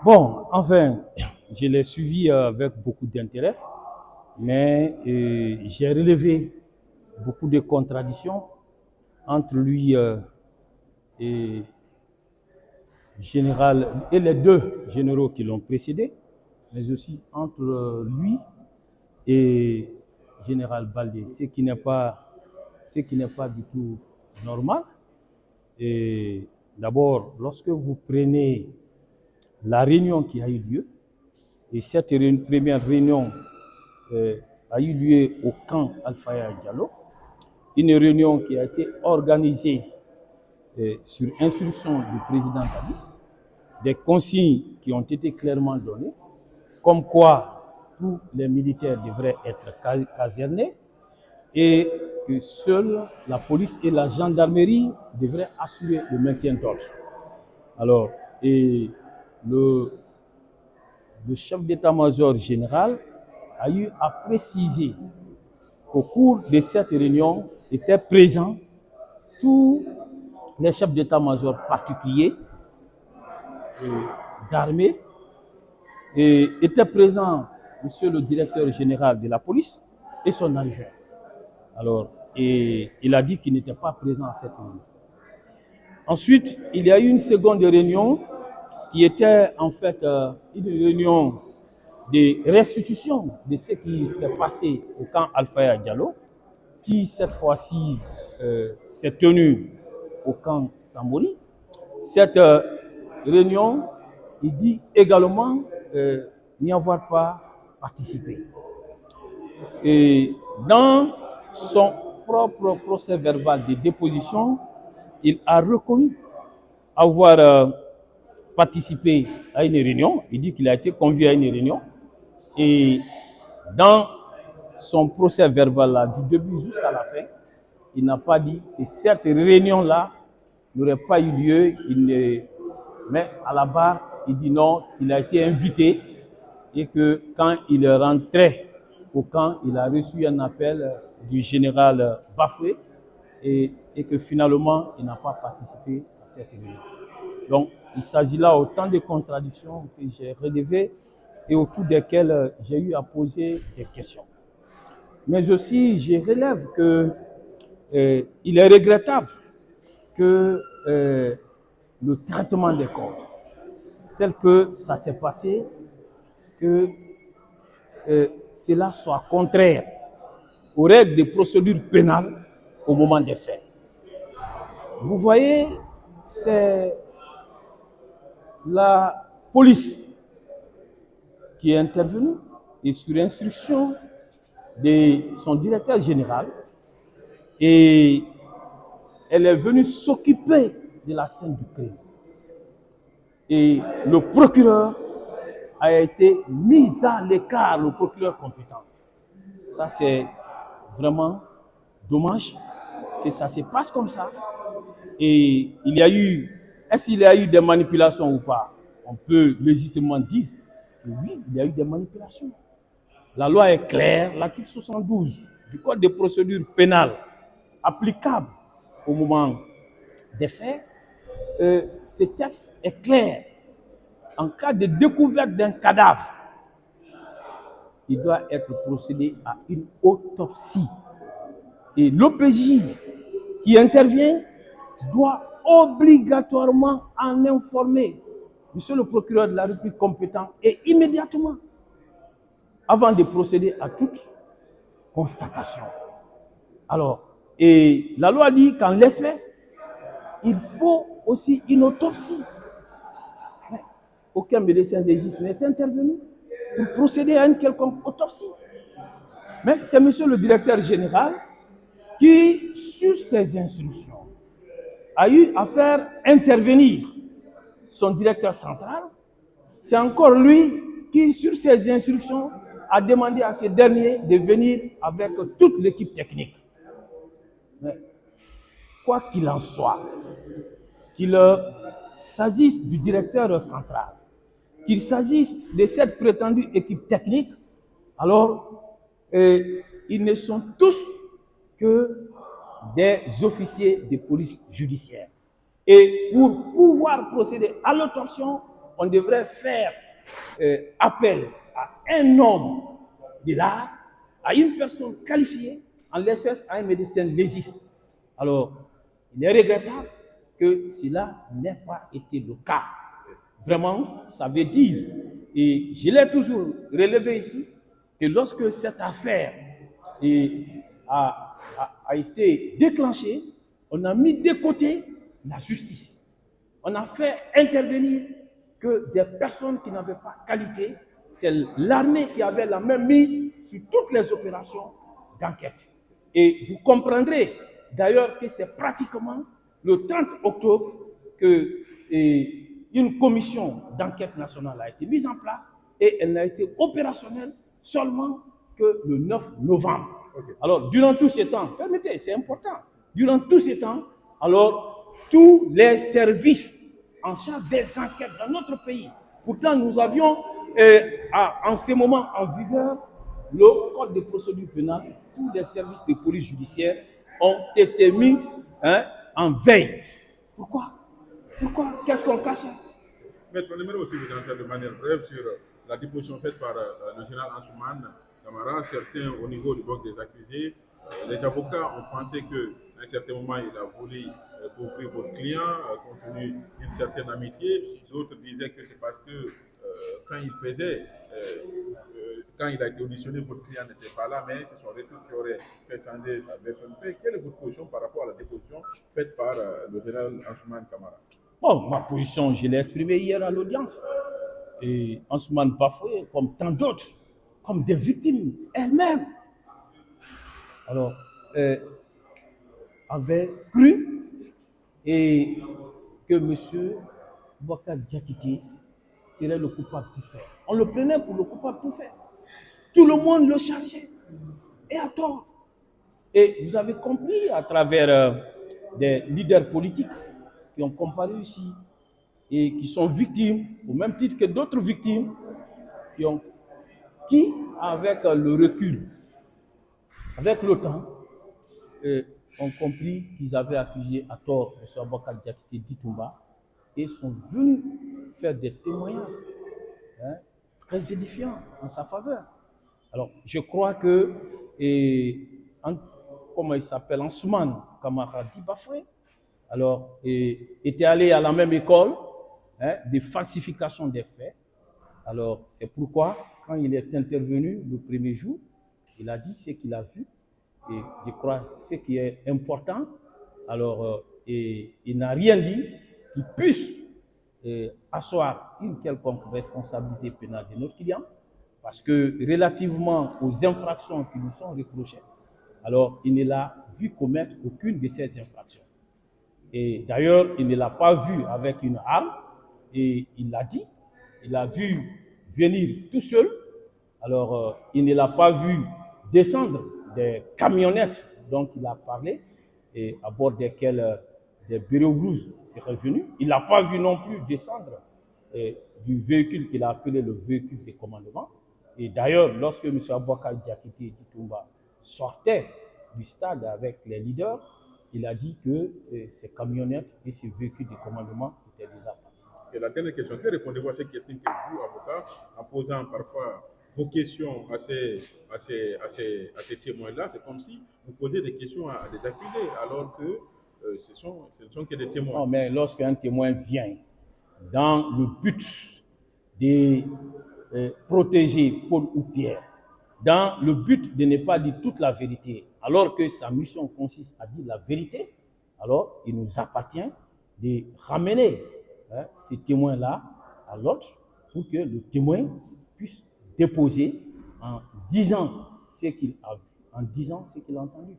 Bon, enfin, je l'ai suivi avec beaucoup d'intérêt, mais j'ai relevé beaucoup de contradictions entre lui et les deux généraux qui l'ont précédé, mais aussi entre lui et général Baldé, ce qui n'est pas du tout normal. Et d'abord, lorsque vous prenez la réunion qui a eu lieu, et cette première réunion a eu lieu au camp Alfaya Diallo, une réunion qui a été organisée sur instruction du président Kadis, des consignes qui ont été clairement données, comme quoi tous les militaires devraient être casernés et que seule la police et la gendarmerie devraient assurer le maintien d'ordre. Alors, et le chef d'état-major général a eu à préciser qu'au cours de cette réunion étaient présents tous les chefs d'état-major particuliers d'armée et était présent monsieur le directeur général de la police et son adjoint. Alors, et il a dit qu'il n'était pas présent à cette réunion. Ensuite, il y a eu une seconde réunion qui était en fait une réunion de restitution de ce qui s'était passé au camp Alfaya Diallo, qui cette fois-ci s'est tenue au camp Samori. Cette réunion, il dit également n'y avoir pas participé. Et dans son propre procès verbal de déposition, il a reconnu avoir participé à une réunion. Il dit qu'il a été convié à une réunion. Et dans son procès verbal là, du début jusqu'à la fin, il n'a pas dit que cette réunion-là n'aurait pas eu lieu. Mais à la barre, il dit non, il a été invité et que quand il est rentré au camp, il a reçu un appel du général Bafoué et que finalement, il n'a pas participé à cette réunion. Donc, il s'agit là autant de contradictions que j'ai relevées et autour desquelles j'ai eu à poser des questions. Mais aussi, je relève que il est regrettable que le traitement des corps, tel que ça s'est passé, que cela soit contraire aux règles de procédure pénale au moment des faits. Vous voyez, c'est la police qui est intervenue et sur instruction de son directeur général, et elle est venue s'occuper de la scène du crime. Et le procureur a été mis à l'écart, le procureur compétent. Ça, c'est vraiment dommage que ça se passe comme ça. Et il y a eu, est-ce qu'il y a eu des manipulations ou pas? On peut légitimement dire que oui, il y a eu des manipulations. La loi est claire, l'article 72 du Code de procédure pénale applicable au moment des faits, ce texte est clair. En cas de découverte d'un cadavre, il doit être procédé à une autopsie. Et l'OPJ qui intervient doit obligatoirement en informer monsieur le procureur de la République compétent et immédiatement avant de procéder à toute constatation. Alors, et la loi dit qu'en l'espèce, il faut aussi une autopsie. Mais aucun médecin légiste n'est intervenu pour procéder à une quelconque autopsie. Mais c'est monsieur le directeur général qui, sur ses instructions, a eu à faire intervenir son directeur central. C'est encore lui qui, sur ses instructions, a demandé à ces derniers de venir avec toute l'équipe technique. Mais quoi qu'il en soit, qu'il s'agisse du directeur central, qu'il s'agisse de cette prétendue équipe technique, alors ils ne sont tous que des officiers de police judiciaire. Et pour pouvoir procéder à l'autopsie, on devrait faire appel à un homme de l'art, à une personne qualifiée, en l'espèce à un médecin légiste. Alors, il est regrettable que cela n'ait pas été le cas. Vraiment, ça veut dire, et je l'ai toujours relevé ici, que lorsque cette affaire a été déclenchée, on a mis de côté la justice. On a fait intervenir que des personnes qui n'avaient pas qualité. C'est l'armée qui avait la même mise sur toutes les opérations d'enquête. Et vous comprendrez d'ailleurs que c'est pratiquement le 30 octobre que une commission d'enquête nationale a été mise en place et elle n'a été opérationnelle seulement que le 9 novembre. Okay. Alors, durant tout ce temps, permettez, c'est important, durant tout ce temps, alors, tous les services en charge des enquêtes dans notre pays, pourtant nous avions en ce moment en vigueur le code de procédure pénale, tous les services de police judiciaire ont été mis en veille. Pourquoi? Qu'est-ce qu'on cache? Maître, on aimerait aussi vous entendre de manière brève sur la déposition faite par le général Ansoumane Camara. Certains, au niveau du bloc des accusés, les avocats ont pensé qu'à un certain moment, il a voulu couvrir votre client, compte tenu d'une certaine amitié. D'autres disaient que c'est parce que quand il a été auditionné, votre client n'était pas là, mais c'est son retour qui aurait fait changer sa version de fait. Quelle est votre position par rapport à la déposition faite par le général Ansoumane Camara? Bon, ma position, je l'ai exprimée hier à l'audience. Et Ansoumane Bafoué, comme tant d'autres, comme des victimes elles-mêmes, alors, avait cru et que M. Boubacar Diakité serait le coupable tout fait. On le prenait pour le coupable tout fait. Tout le monde le chargeait. Et à tort. Et vous avez compris à travers des leaders politiques qui ont comparu ici et qui sont victimes, au même titre que d'autres victimes, qui avec le recul, avec le temps, ont compris qu'ils avaient accusé à tort M. Boubacar Diakité d'Itoumba et sont venus faire des témoignages très édifiants en sa faveur. Alors, je crois que, comment il s'appelle, Ansoumane Camara Bafoué, alors, était allé à la même école de falsification des faits. Alors, c'est pourquoi, quand il est intervenu le premier jour, il a dit ce qu'il a vu. Et je crois ce qui est important. Alors, il n'a rien dit qui puisse asseoir une quelconque responsabilité pénale de notre client. Parce que relativement aux infractions qui nous sont reprochées, alors il ne l'a vu commettre aucune de ces infractions. Et d'ailleurs, il ne l'a pas vu avec une arme, et il l'a dit, il l'a vu venir tout seul, alors il ne l'a pas vu descendre des camionnettes dont il a parlé, et à bord desquelles des bureaux rouges seraient venus. Il ne l'a pas vu non plus descendre du véhicule qu'il a appelé le véhicule de commandement. Et d'ailleurs, lorsque M. Boubacar Diakité d'Itoumba sortait du stade avec les leaders, il a dit que ces camionnettes et ces véhicules de commandement étaient déjà partis. Et la dernière question, que répondez-vous à cette question que vous, avocat, en posant parfois vos questions à ces témoins-là, c'est comme si vous posez des questions à des accusés, alors que ce ne sont que des témoins. Non, mais lorsqu'un témoin vient dans le but de protéger Paul ou Pierre, dans le but de ne pas dire toute la vérité, alors que sa mission consiste à dire la vérité, alors il nous appartient de ramener ces témoins-là à l'autre pour que le témoin puisse déposer en disant ce qu'il a entendu.